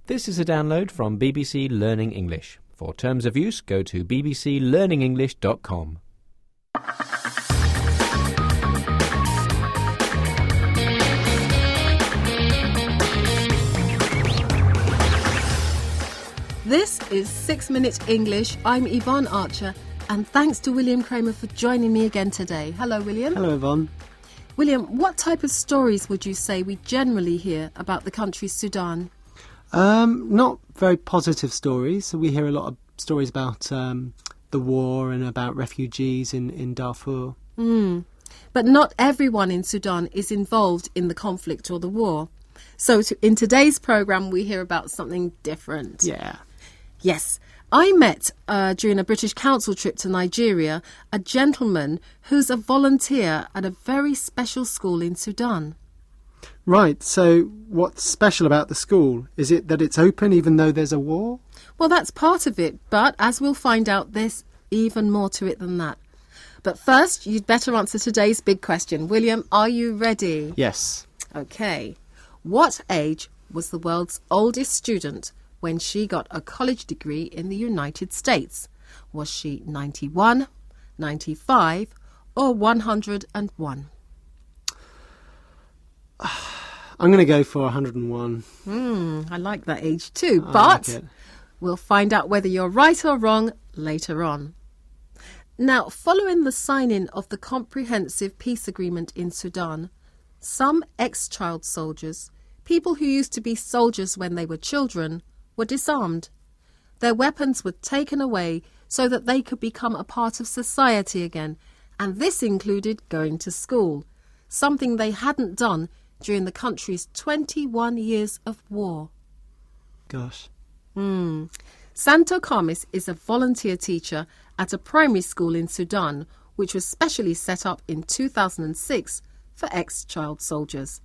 This is a download from BBC Learning English. For terms of use, go to bbclearningenglish.com. This is 6 Minute English. I'm Yvonne Archer, and thanks to William Kramer for joining me again today. Hello, William. Hello, Yvonne. William, what type of stories would you say we generally hear about the country Sudan? Not very positive stories. So we hear a lot of stories about the war and about refugees in Darfur. But not everyone in Sudan is involved in the conflict or the war. So in today's programme, we hear about something different. Yeah. Yes. I met, during a British Council trip to Nigeria, a gentleman who's a volunteer at a very special school in Sudan. Right, so what's special about the school? Is it that it's open even though there's a war? Well, that's part of it, but as we'll find out, there's even more to it than that. But first, you'd better answer today's big question. William, are you ready? Yes. OK. What age was the world's oldest student when she got a college degree in the United States? Was she 91, 95 or 101? I'm going to go for 101. I like that age too, I but like it. We'll find out whether you're right or wrong later on. Now, following the signing of the Comprehensive Peace Agreement in Sudan, some ex-child soldiers, people who used to be soldiers when they were children, were disarmed. Their weapons were taken away so that they could become a part of society again, and this included going to school, something they hadn't done during the country's 21 years of war. Gosh. Santo Kamis is a volunteer teacher at a primary school in Sudan, which was specially set up in 2006 for ex-child soldiers.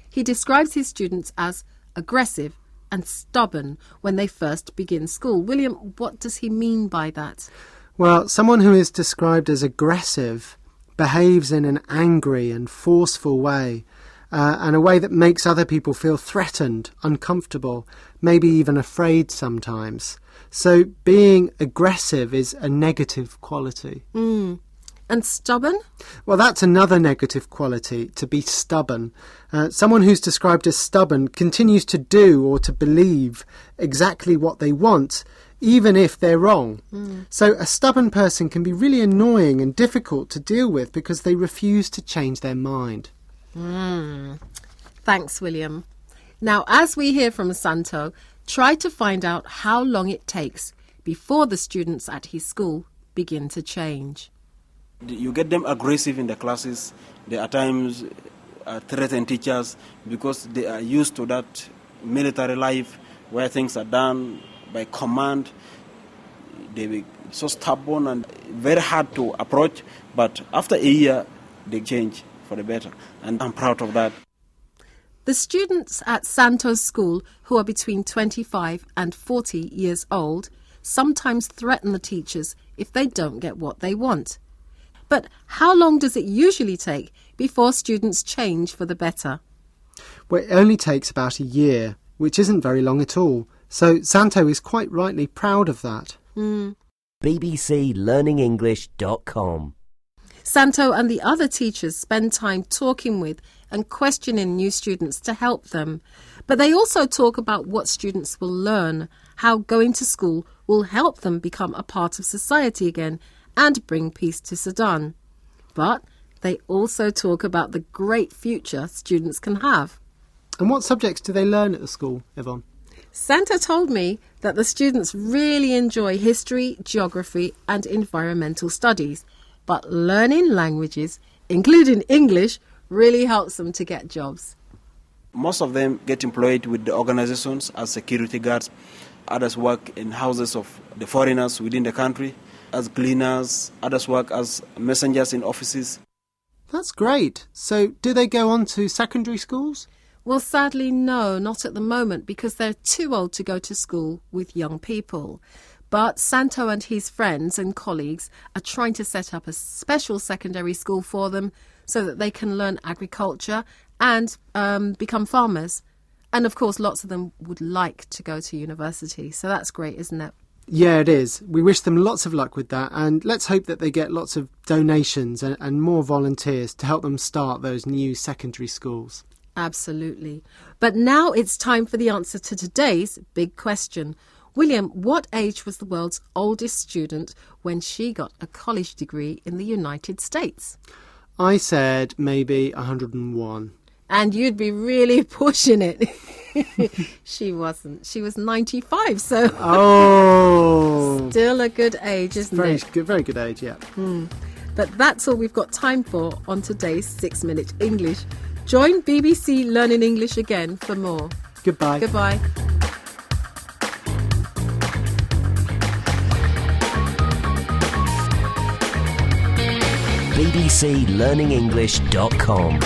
He describes his students as aggressive and stubborn when they first begin school. William, what does he mean by that? Well, someone who is described as aggressive behaves in an angry and forceful way, and a way that makes other people feel threatened, uncomfortable, maybe even afraid sometimes. So being aggressive is a negative quality. And stubborn? Well, that's another negative quality, to be stubborn. Someone who's described as stubborn continues to do or to believe exactly what they want, even if they're wrong. So a stubborn person can be really annoying and difficult to deal with because they refuse to change their mind. Thanks, William. Now, as we hear from Santo, try to find out how long it takes before the students at his school begin to change. You get them aggressive in the classes. They at times threaten teachers because they are used to that military life where things are done by command. They be so stubborn and very hard to approach. But after a year, they change for the better. And I'm proud of that. The students at Santo's school, who are between 25 and 40 years old, sometimes threaten the teachers if they don't get what they want. But how long does it usually take before students change for the better? Well, it only takes about a year, which isn't very long at all. So Santo is quite rightly proud of that. bbclearningenglish.com. Santo and the other teachers spend time talking with and questioning new students to help them. But they also talk about what students will learn, how going to school will help them become a part of society again and bring peace to Sudan. But they also talk about the great future students can have. And what subjects do they learn at the school, Yvonne? Santo told me that the students really enjoy history, geography and environmental studies. But learning languages, including English, really helps them to get jobs. Most of them get employed with the organizations as security guards. Others work in houses of the foreigners within the country as cleaners. Others work as messengers in offices. That's great. So do they go on to secondary schools? Well, sadly, no, not at the moment, because they're too old to go to school with young people. But Santo and his friends and colleagues are trying to set up a special secondary school for them so that they can learn agriculture and become farmers. And of course, lots of them would like to go to university. So that's great, isn't it? Yeah, it is. We wish them lots of luck with that, and let's hope that they get lots of donations and more volunteers to help them start those new secondary schools. Absolutely. But now it's time for the answer to today's big question. William, what age was the world's oldest student when she got a college degree in the United States? I said maybe 101. And you'd be really pushing it. She wasn't. She was 95, so Oh! still a good age, isn't it? Very good age, yeah. But that's all we've got time for on today's 6-Minute English. Join BBC Learning English again for more. Goodbye. Goodbye. bbclearningenglish.com